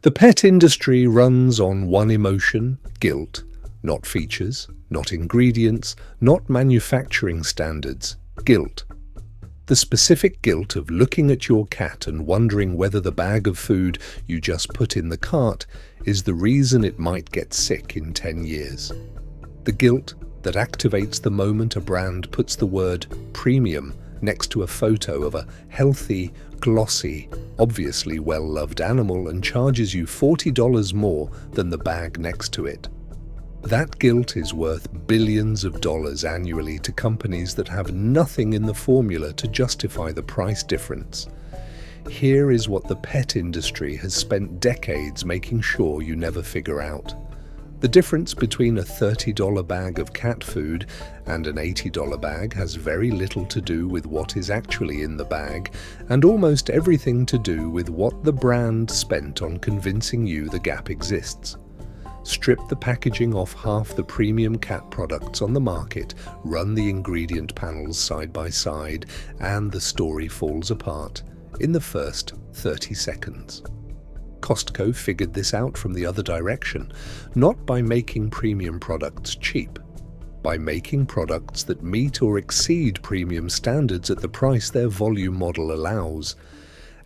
The pet industry runs on one emotion, guilt, not features, not ingredients, not manufacturing standards, guilt. The specific guilt of looking at your cat and wondering whether the bag of food you just put in the cart is the reason it might get sick in 10 years. The guilt that activates the moment a brand puts the word premium next to a photo of a healthy, glossy, obviously well-loved animal and charges you $40 more than the bag next to it. That guilt is worth billions of dollars annually to companies that have nothing in the formula to justify the price difference. Here is what the pet industry has spent decades making sure you never figure out. The difference between a $30 bag of cat food and an $80 bag has very little to do with what is actually in the bag, and almost everything to do with what the brand spent on convincing you the gap exists. Strip the packaging off half the premium cat products on the market, run the ingredient panels side by side, and the story falls apart in the first 30 seconds. Costco figured this out from the other direction, not by making premium products cheap, by making products that meet or exceed premium standards at the price their volume model allows.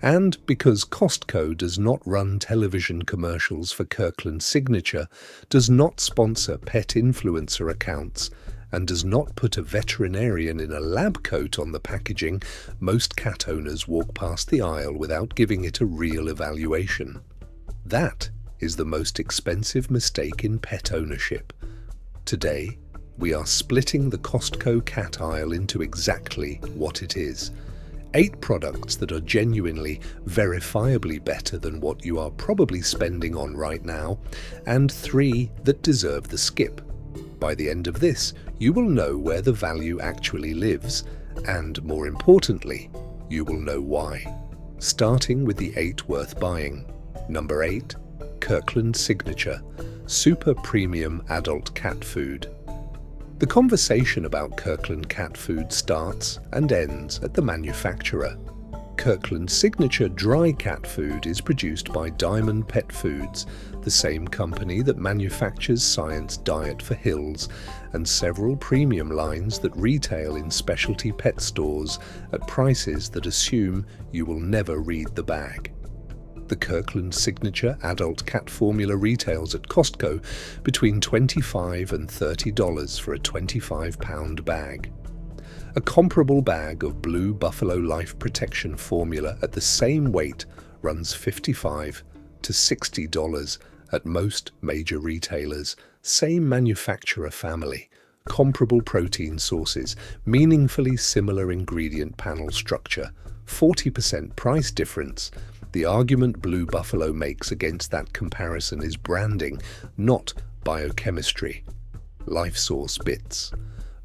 And because Costco does not run television commercials for Kirkland Signature, does not sponsor pet influencer accounts, and does not put a veterinarian in a lab coat on the packaging, most cat owners walk past the aisle without giving it a real evaluation. That is the most expensive mistake in pet ownership. Today, we are splitting the Costco cat aisle into exactly what it is. 8 products that are genuinely, verifiably better than what you are probably spending on right now, and 3 that deserve the skip. By the end of this, you will know where the value actually lives, and more importantly, you will know why. Starting with the 8 worth buying. Number 8, Kirkland Signature, super premium adult cat food. The conversation about Kirkland cat food starts and ends at the manufacturer. Kirkland Signature dry cat food is produced by Diamond Pet Foods, the same company that manufactures Science Diet for Hills and several premium lines that retail in specialty pet stores at prices that assume you will never read the bag. The Kirkland Signature adult cat formula retails at Costco between $25 and $30 for a 25-pound bag. A comparable bag of Blue Buffalo Life Protection formula at the same weight runs $55 to $60 at most major retailers. Same manufacturer family, comparable protein sources, meaningfully similar ingredient panel structure, 40% price difference. The argument Blue Buffalo makes against that comparison is branding, not biochemistry. LifeSource Bits.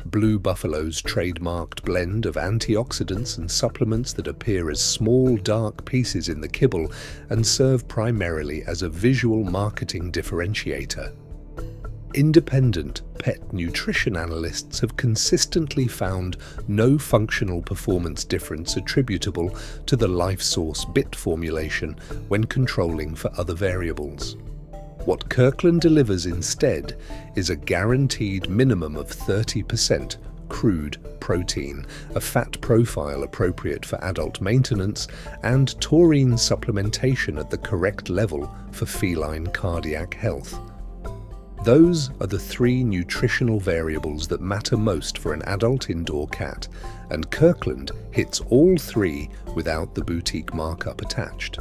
Blue Buffalo's trademarked blend of antioxidants and supplements that appear as small dark pieces in the kibble and serve primarily as a visual marketing differentiator. Independent pet nutrition analysts have consistently found no functional performance difference attributable to the LifeSource bit formulation when controlling for other variables. What Kirkland delivers instead is a guaranteed minimum of 30% crude protein, a fat profile appropriate for adult maintenance, and taurine supplementation at the correct level for feline cardiac health. Those are the 3 nutritional variables that matter most for an adult indoor cat, and Kirkland hits all 3 without the boutique markup attached.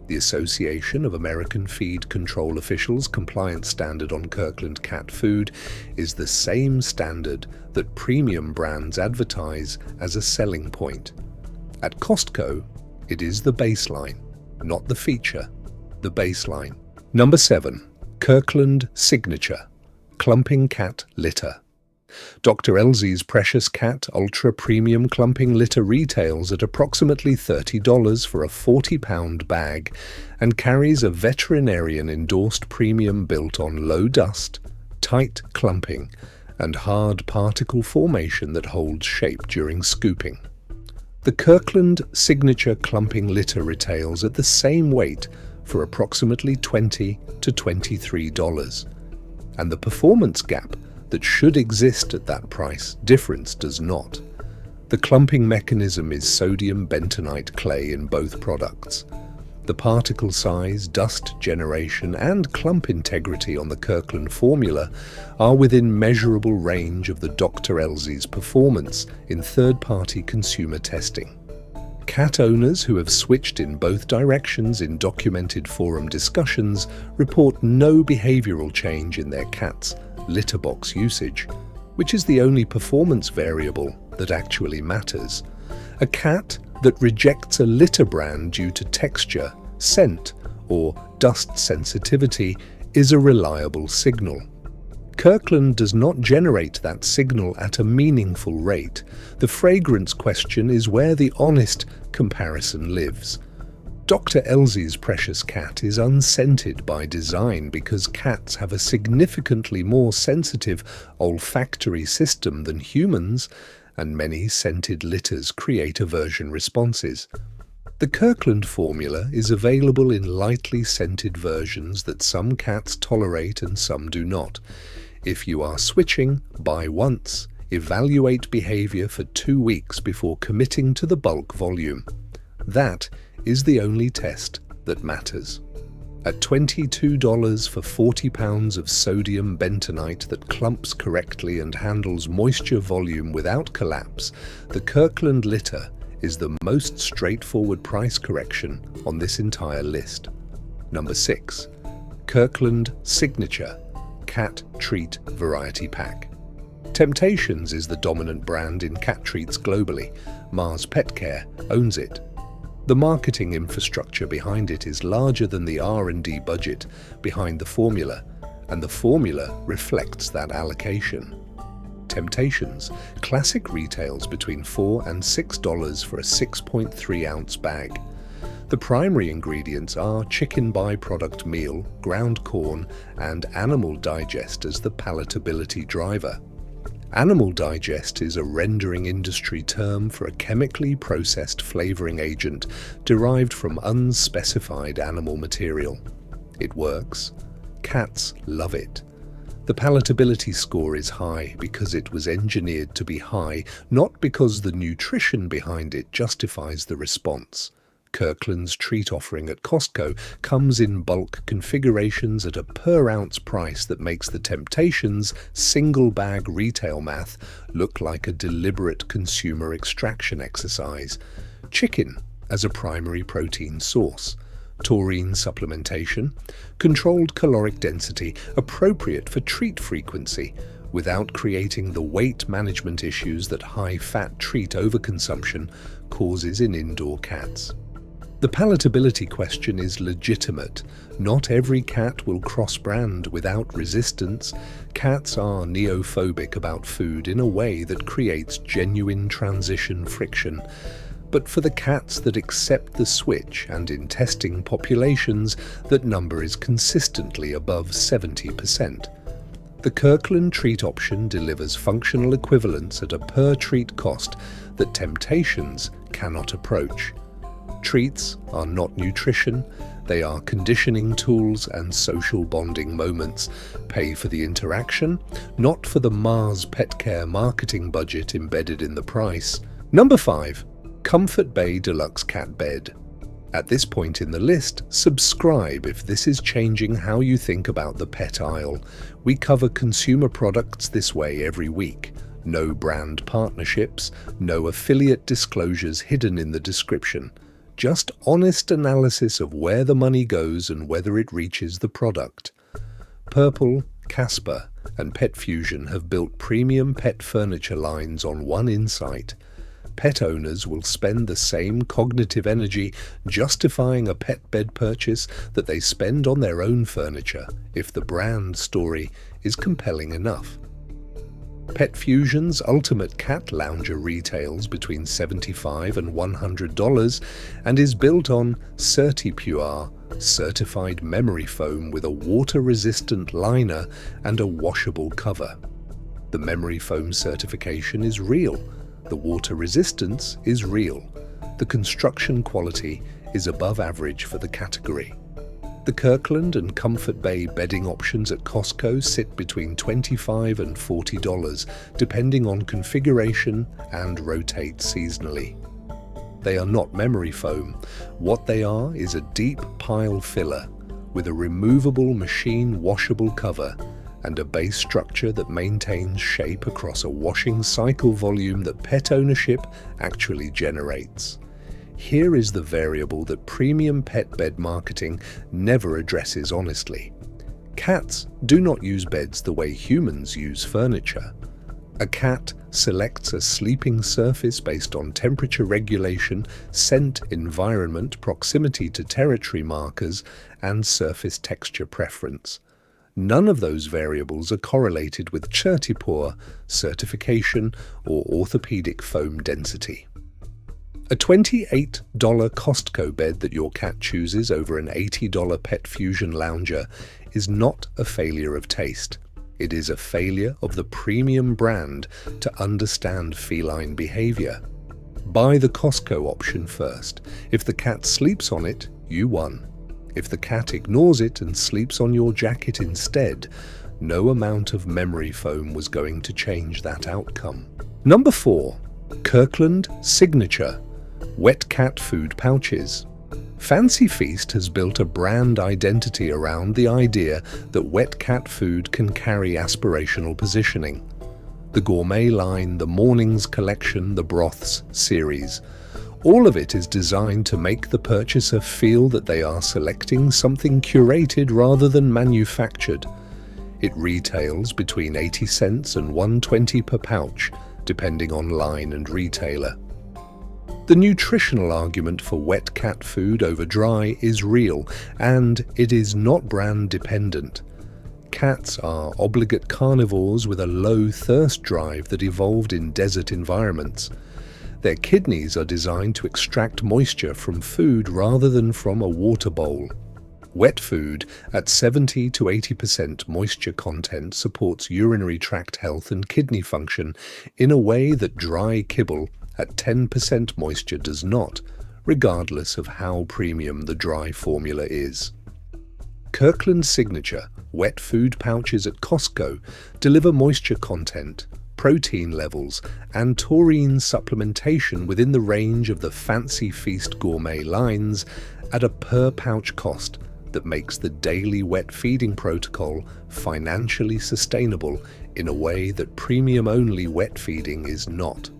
The Association of American Feed Control Officials compliance standard on Kirkland cat food is the same standard that premium brands advertise as a selling point. At Costco, it is the baseline, not the feature, the baseline. Number 7. Kirkland Signature, clumping cat litter. Dr. Elsey's Precious Cat Ultra Premium Clumping Litter retails at approximately $30 for a 40-pound bag and carries a veterinarian-endorsed premium built on low dust, tight clumping, and hard particle formation that holds shape during scooping. The Kirkland Signature Clumping Litter retails at the same weight for approximately $20 to $23. And the performance gap that should exist at that price difference does not. The clumping mechanism is sodium bentonite clay in both products. The particle size, dust generation, and clump integrity on the Kirkland formula are within measurable range of the Dr. Elsey's performance in third-party consumer testing. Cat owners who have switched in both directions in documented forum discussions report no behavioral change in their cat's litter box usage, which is the only performance variable that actually matters. A cat that rejects a litter brand due to texture, scent, or dust sensitivity is a reliable signal. Kirkland does not generate that signal at a meaningful rate. The fragrance question is where the honest comparison lives. Dr. Elsey's precious cat is unscented by design because cats have a significantly more sensitive olfactory system than humans, and many scented litters create aversion responses. The Kirkland formula is available in lightly scented versions that some cats tolerate and some do not. If you are switching, buy once. Evaluate behavior for 2 weeks before committing to the bulk volume. That is the only test that matters. At $22 for 40 pounds of sodium bentonite that clumps correctly and handles moisture volume without collapse, the Kirkland litter is the most straightforward price correction on this entire list. Number 6. Kirkland Signature Cat Treat Variety Pack. Temptations is the dominant brand in cat treats globally. Mars Pet Care owns it. The marketing infrastructure behind it is larger than the R&D budget behind the formula, and the formula reflects that allocation. Temptations classic retails between $4 and $6 for a 6.3-ounce bag. The primary ingredients are chicken byproduct meal, ground corn, and animal digest as the palatability driver. Animal digest is a rendering industry term for a chemically processed flavoring agent derived from unspecified animal material. It works. Cats love it. The palatability score is high because it was engineered to be high, not because the nutrition behind it justifies the response. Kirkland's treat offering at Costco comes in bulk configurations at a per-ounce price that makes the Temptations single-bag retail math look like a deliberate consumer extraction exercise. Chicken as a primary protein source. Taurine supplementation. Controlled caloric density appropriate for treat frequency without creating the weight management issues that high-fat treat overconsumption causes in indoor cats. The palatability question is legitimate. Not every cat will cross-brand without resistance. Cats are neophobic about food in a way that creates genuine transition friction. But for the cats that accept the switch, and in testing populations, that number is consistently above 70%. The Kirkland treat option delivers functional equivalence at a per-treat cost that Temptations cannot approach. Treats are not nutrition, they are conditioning tools and social bonding moments. Pay for the interaction, not for the Mars Pet Care marketing budget embedded in the price. Number 5. Comfort Bay Deluxe Cat Bed. At this point in the list, subscribe if this is changing how you think about the pet aisle. We cover consumer products this way every week. No brand partnerships, no affiliate disclosures hidden in the description. Just honest analysis of where the money goes and whether it reaches the product. Purple, Casper, and Pet Fusion have built premium pet furniture lines on one insight. Pet owners will spend the same cognitive energy justifying a pet bed purchase that they spend on their own furniture if the brand story is compelling enough. Pet Fusion's Ultimate Cat Lounger retails between $75 and $100 and is built on CertiPure certified memory foam with a water-resistant liner and a washable cover. The memory foam certification is real. The water resistance is real. The construction quality is above average for the category. The Kirkland and Comfort Bay bedding options at Costco sit between $25 and $40, depending on configuration, and rotate seasonally. They are not memory foam. What they are is a deep pile filler with a removable machine washable cover and a base structure that maintains shape across a washing cycle volume that pet ownership actually generates. Here is the variable that premium pet bed marketing never addresses honestly. Cats do not use beds the way humans use furniture. A cat selects a sleeping surface based on temperature regulation, scent, environment, proximity to territory markers, and surface texture preference. None of those variables are correlated with Chertipur certification or orthopedic foam density. A $28 Costco bed that your cat chooses over an $80 Pet Fusion lounger is not a failure of taste. It is a failure of the premium brand to understand feline behavior. Buy the Costco option first. If the cat sleeps on it, you won. If the cat ignores it and sleeps on your jacket instead, no amount of memory foam was going to change that outcome. Number 4. Kirkland Signature Wet Cat Food Pouches. Fancy Feast has built a brand identity around the idea that wet cat food can carry aspirational positioning. The gourmet line, the mornings collection, the broths series. All of it is designed to make the purchaser feel that they are selecting something curated rather than manufactured. It retails between 80 cents and $1.20 per pouch, depending on line and retailer. The nutritional argument for wet cat food over dry is real, and it is not brand dependent. Cats are obligate carnivores with a low thirst drive that evolved in desert environments. Their kidneys are designed to extract moisture from food rather than from a water bowl. Wet food at 70 to 80% moisture content supports urinary tract health and kidney function in a way that dry kibble at 10% moisture does not, regardless of how premium the dry formula is. Kirkland Signature wet food pouches at Costco deliver moisture content, protein levels, and taurine supplementation within the range of the Fancy Feast gourmet lines at a per-pouch cost that makes the daily wet feeding protocol financially sustainable in a way that premium-only wet feeding is not.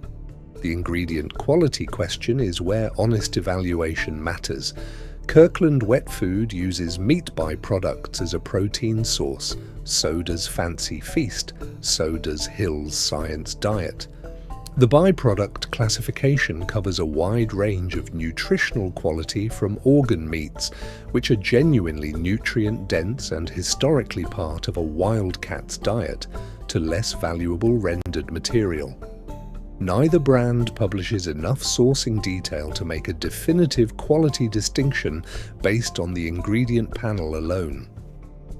The ingredient quality question is where honest evaluation matters. Kirkland wet food uses meat byproducts as a protein source. So does Fancy Feast. So does Hill's Science Diet. The byproduct classification covers a wide range of nutritional quality from organ meats, which are genuinely nutrient-dense and historically part of a wildcat's diet, to less valuable rendered material. Neither brand publishes enough sourcing detail to make a definitive quality distinction based on the ingredient panel alone.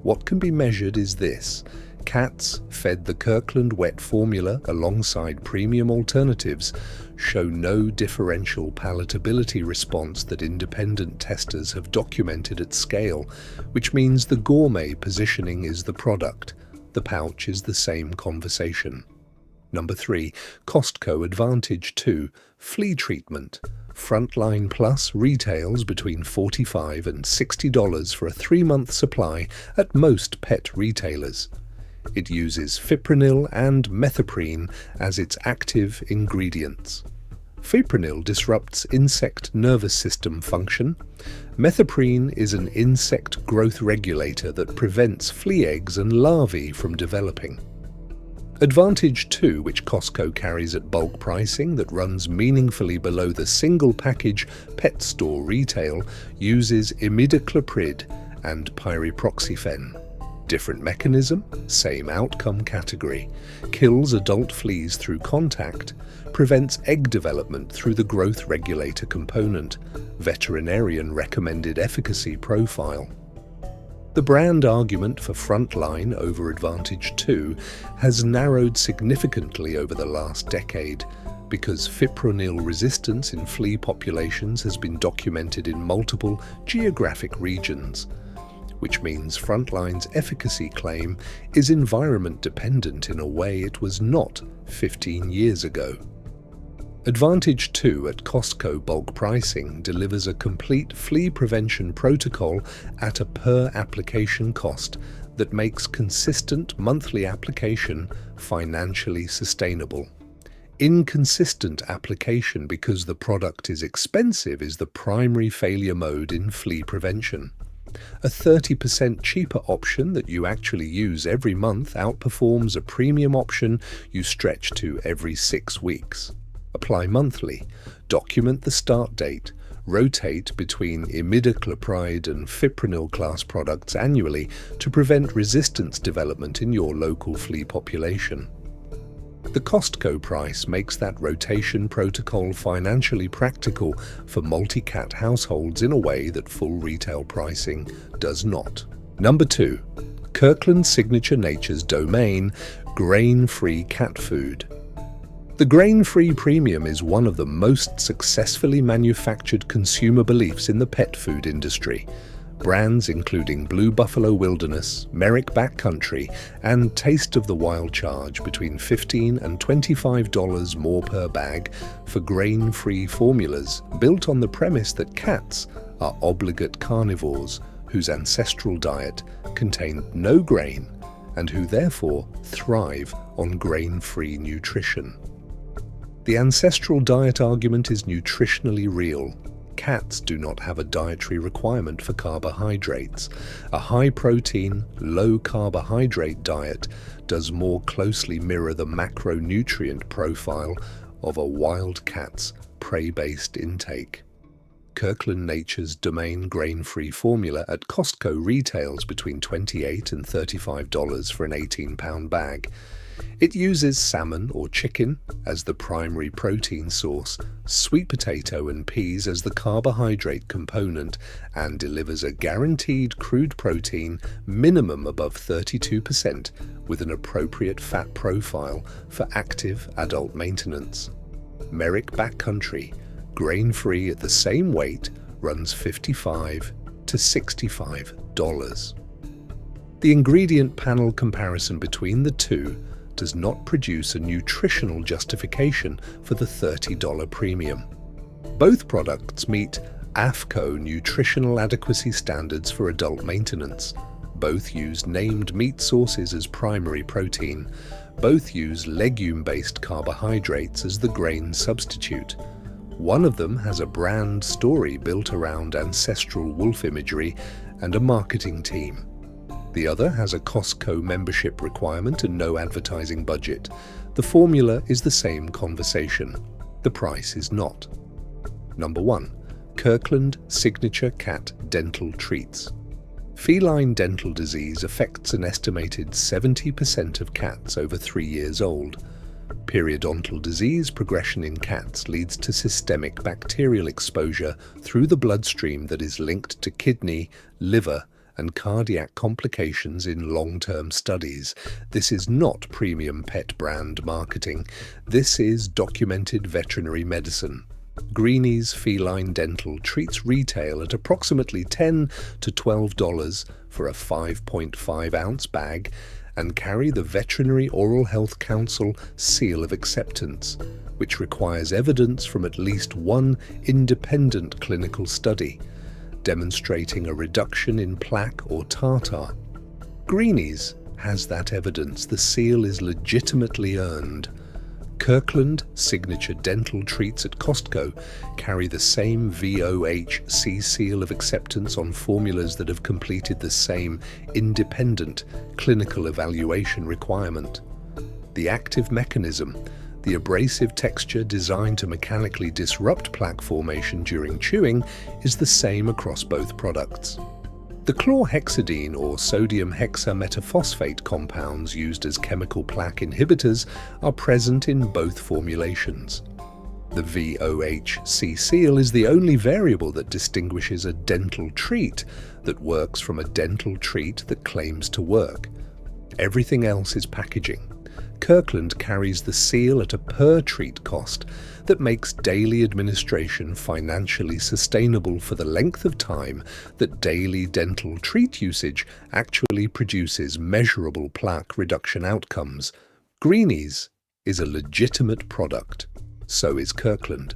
What can be measured is this: cats fed the Kirkland wet formula alongside premium alternatives show no differential palatability response that independent testers have documented at scale, which means the gourmet positioning is the product. The pouch is the same conversation. Number 3. Costco Advantage 2 Flea Treatment. Frontline Plus retails between $45 and $60 for a 3-month supply at most pet retailers. It uses fipronil and methoprene as its active ingredients. Fipronil disrupts insect nervous system function. Methoprene is an insect growth regulator that prevents flea eggs and larvae from developing. Advantage 2, which Costco carries at bulk pricing that runs meaningfully below the single package pet store retail, uses imidacloprid and pyriproxyfen. Different mechanism, same outcome category. Kills adult fleas through contact, prevents egg development through the growth regulator component. Veterinarian recommended efficacy profile. The brand argument for Frontline over Advantage 2 has narrowed significantly over the last decade because fipronil resistance in flea populations has been documented in multiple geographic regions. which means Frontline's efficacy claim is environment dependent in a way it was not 15 years ago. Advantage 2 at Costco bulk pricing delivers a complete flea prevention protocol at a per-application cost that makes consistent monthly application financially sustainable. Inconsistent application because the product is expensive is the primary failure mode in flea prevention. A 30% cheaper option that you actually use every month outperforms a premium option you stretch to every 6 weeks. Apply monthly, document the start date, rotate between imidacloprid and fipronil class products annually to prevent resistance development in your local flea population. The Costco price makes that rotation protocol financially practical for multi-cat households in a way that full retail pricing does not. Number 2. Kirkland Signature Nature's Domain Grain-Free Cat Food. The grain-free premium is one of the most successfully manufactured consumer beliefs in the pet food industry. Brands including Blue Buffalo Wilderness, Merrick Backcountry, and Taste of the Wild charge between $15 and $25 more per bag for grain-free formulas built on the premise that cats are obligate carnivores whose ancestral diet contained no grain and who therefore thrive on grain-free nutrition. The ancestral diet argument is nutritionally real. Cats do not have a dietary requirement for carbohydrates. A high-protein, low-carbohydrate diet does more closely mirror the macronutrient profile of a wild cat's prey-based intake. Kirkland Nature's Domain grain-free formula at Costco retails between $28 and $35 for an 18-pound bag. It uses salmon or chicken as the primary protein source, sweet potato and peas as the carbohydrate component, and delivers a guaranteed crude protein minimum above 32% with an appropriate fat profile for active adult maintenance. Merrick Backcountry, grain-free at the same weight, runs $55 to $65. The ingredient panel comparison between the two does not produce a nutritional justification for the $30 premium. Both products meet AFCO nutritional adequacy standards for adult maintenance. Both use named meat sources as primary protein. Both use legume-based carbohydrates as the grain substitute. One of them has a brand story built around ancestral wolf imagery and a marketing team. The other has a Costco membership requirement and no advertising budget. The formula is the same conversation. The price is not. Number 1. Kirkland Signature Cat Dental Treats. Feline dental disease affects an estimated 70% of cats over 3 years old. Periodontal disease progression in cats leads to systemic bacterial exposure through the bloodstream that is linked to kidney, liver, and cardiac complications in long-term studies. This is not premium pet brand marketing. This is documented veterinary medicine. Greeny's Feline Dental treats retail at approximately $10 to $12 for a 5.5-ounce bag and carry the Veterinary Oral Health Council seal of acceptance, which requires evidence from at least one independent clinical study demonstrating a reduction in plaque or tartar. Greeny's has that evidence. The seal is legitimately earned. Kirkland Signature Dental treats at Costco carry the same VOHC seal of acceptance on formulas that have completed the same independent clinical evaluation requirement. The active mechanism, the abrasive texture designed to mechanically disrupt plaque formation during chewing, is the same across both products. The chlorhexidine or sodium hexametaphosphate compounds used as chemical plaque inhibitors are present in both formulations. The VOHC seal is the only variable that distinguishes a dental treat that works from a dental treat that claims to work. Everything else is packaging. Kirkland carries the seal at a per-treat cost that makes daily administration financially sustainable for the length of time that daily dental treat usage actually produces measurable plaque reduction outcomes. Greenies is a legitimate product. So is Kirkland.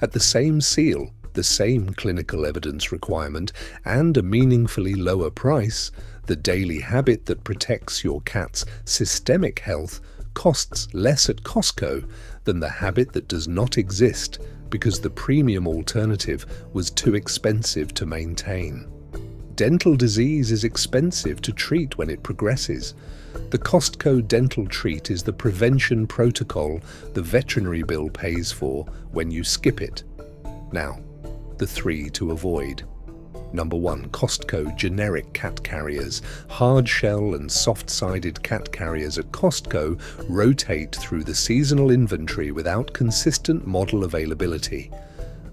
At the same seal, the same clinical evidence requirement, and a meaningfully lower price, the daily habit that protects your cat's systemic health costs less at Costco than the habit that does not exist because the premium alternative was too expensive to maintain. Dental disease is expensive to treat when it progresses. The Costco dental treat is the prevention protocol the veterinary bill pays for when you skip it. Now, the 3 to avoid. Number 1. Costco generic cat carriers. Hard-shell and soft-sided cat carriers at Costco rotate through the seasonal inventory without consistent model availability.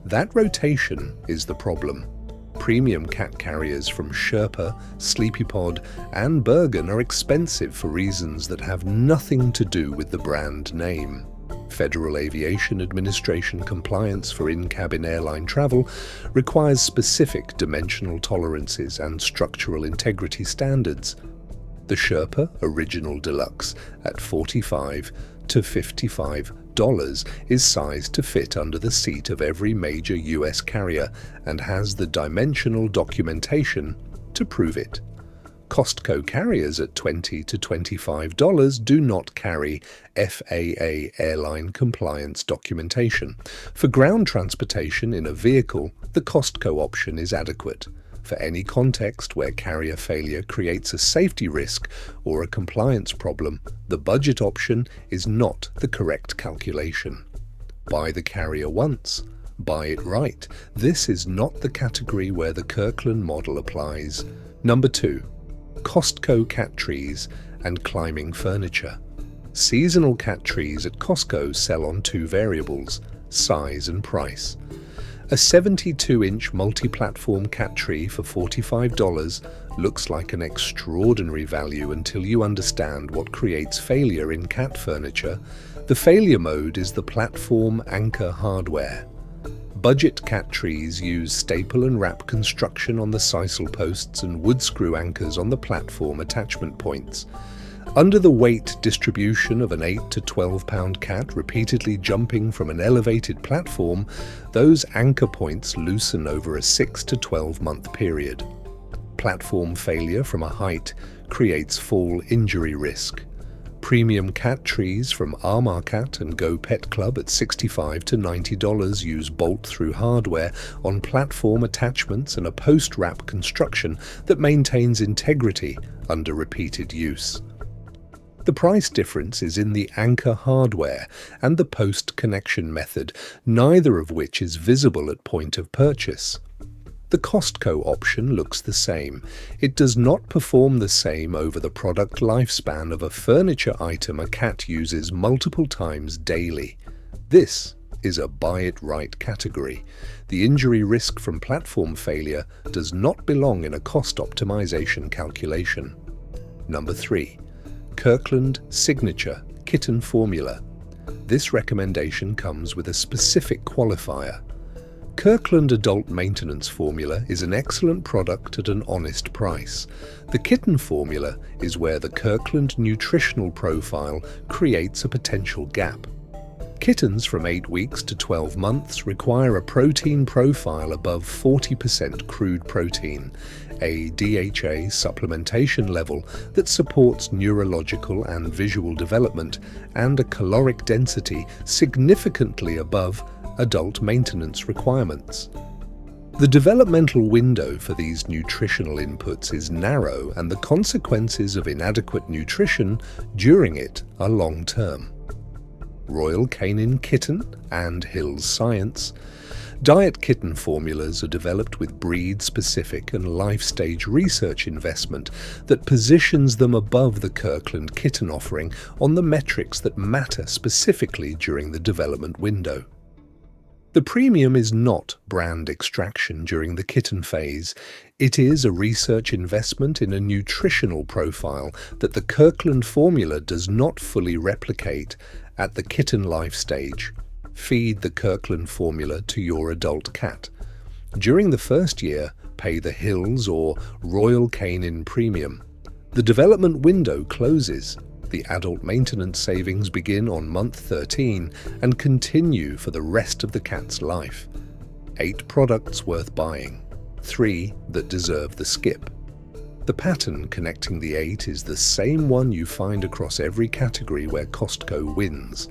That rotation is the problem. Premium cat carriers from Sherpa, SleepyPod, and Bergen are expensive for reasons that have nothing to do with the brand name. Federal Aviation Administration compliance for in-cabin airline travel requires specific dimensional tolerances and structural integrity standards. The Sherpa Original Deluxe at $45 to $55 is sized to fit under the seat of every major US carrier and has the dimensional documentation to prove it. Costco carriers at $20 to $25 do not carry FAA airline compliance documentation. For ground transportation in a vehicle, the Costco option is adequate. For any context where carrier failure creates a safety risk or a compliance problem, the budget option is not the correct calculation. Buy the carrier once. Buy it right. This is not the category where the Kirkland model applies. Number 2. Costco cat trees and climbing furniture. Seasonal cat trees at Costco sell on 2 variables: size and price. A 72-inch multi-platform cat tree for $45 looks like an extraordinary value until you understand what creates failure in cat furniture. The failure mode is the platform anchor hardware. Budget cat trees use staple and wrap construction on the sisal posts and wood screw anchors on the platform attachment points. Under the weight distribution of an 8 to 12 pound cat repeatedly jumping from an elevated platform, those anchor points loosen over a 6 to 12 month period. Platform failure from a height creates fall injury risk. Premium cat trees from Armarcat and Go Pet Club at $65 to $90 use bolt-through hardware on platform attachments and a post-wrap construction that maintains integrity under repeated use. The price difference is in the anchor hardware and the post-connection method, neither of which is visible at point of purchase. The Costco option looks the same. It does not perform the same over the product lifespan of a furniture item a cat uses multiple times daily. This is a buy it right category. The injury risk from platform failure does not belong in a cost optimization calculation. Number 3. Kirkland Signature Kitten Formula. This recommendation comes with a specific qualifier. Kirkland Adult Maintenance Formula is an excellent product at an honest price. The kitten formula is where the Kirkland nutritional profile creates a potential gap. Kittens from 8 weeks to 12 months require a protein profile above 40% crude protein, a DHA supplementation level that supports neurological and visual development, and a caloric density significantly above adult maintenance requirements. The developmental window for these nutritional inputs is narrow, and the consequences of inadequate nutrition during it are long-term. Royal Canin Kitten and Hills Science. Diet kitten formulas are developed with breed-specific and life-stage research investment that positions them above the Kirkland kitten offering on the metrics that matter specifically during the development window. The premium is not brand extraction during the kitten phase. It is a research investment in a nutritional profile that the Kirkland formula does not fully replicate at the kitten life stage. Feed the Kirkland formula to your adult cat. During the first year, pay the Hills or Royal Canin premium. The development window closes. The adult maintenance savings begin on month 13 and continue for the rest of the cat's life. 8 products worth buying, 3 that deserve the skip. The pattern connecting the 8 is the same one you find across every category where Costco wins,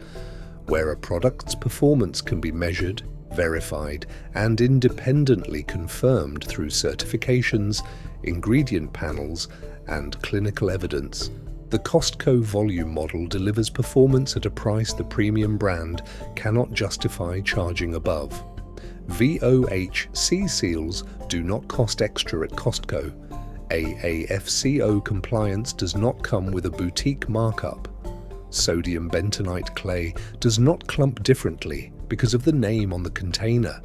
where a product's performance can be measured, verified, and independently confirmed through certifications, ingredient panels, and clinical evidence. The Costco volume model delivers performance at a price the premium brand cannot justify charging above. VOHC seals do not cost extra at Costco. AAFCO compliance does not come with a boutique markup. Sodium bentonite clay does not clump differently because of the name on the container.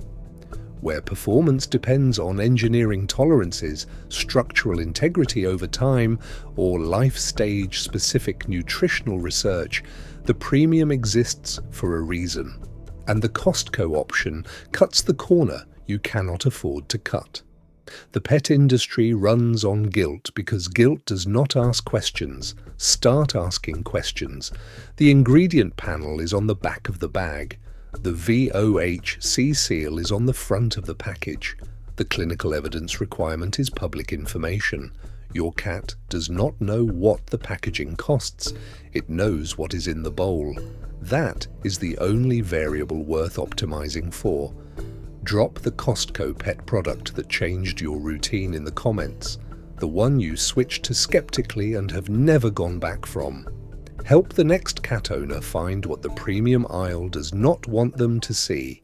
Where performance depends on engineering tolerances, structural integrity over time, or life stage specific nutritional research, the premium exists for a reason. And the Costco option cuts the corner you cannot afford to cut. The pet industry runs on guilt because guilt does not ask questions. Start asking questions. The ingredient panel is on the back of the bag. The VOHC seal is on the front of the package. The clinical evidence requirement is public information. Your cat does not know what the packaging costs. It knows what is in the bowl. That is the only variable worth optimizing for. Drop the Costco pet product that changed your routine in the comments, the one you switched to skeptically and have never gone back from. Help the next cat owner find what the premium aisle does not want them to see.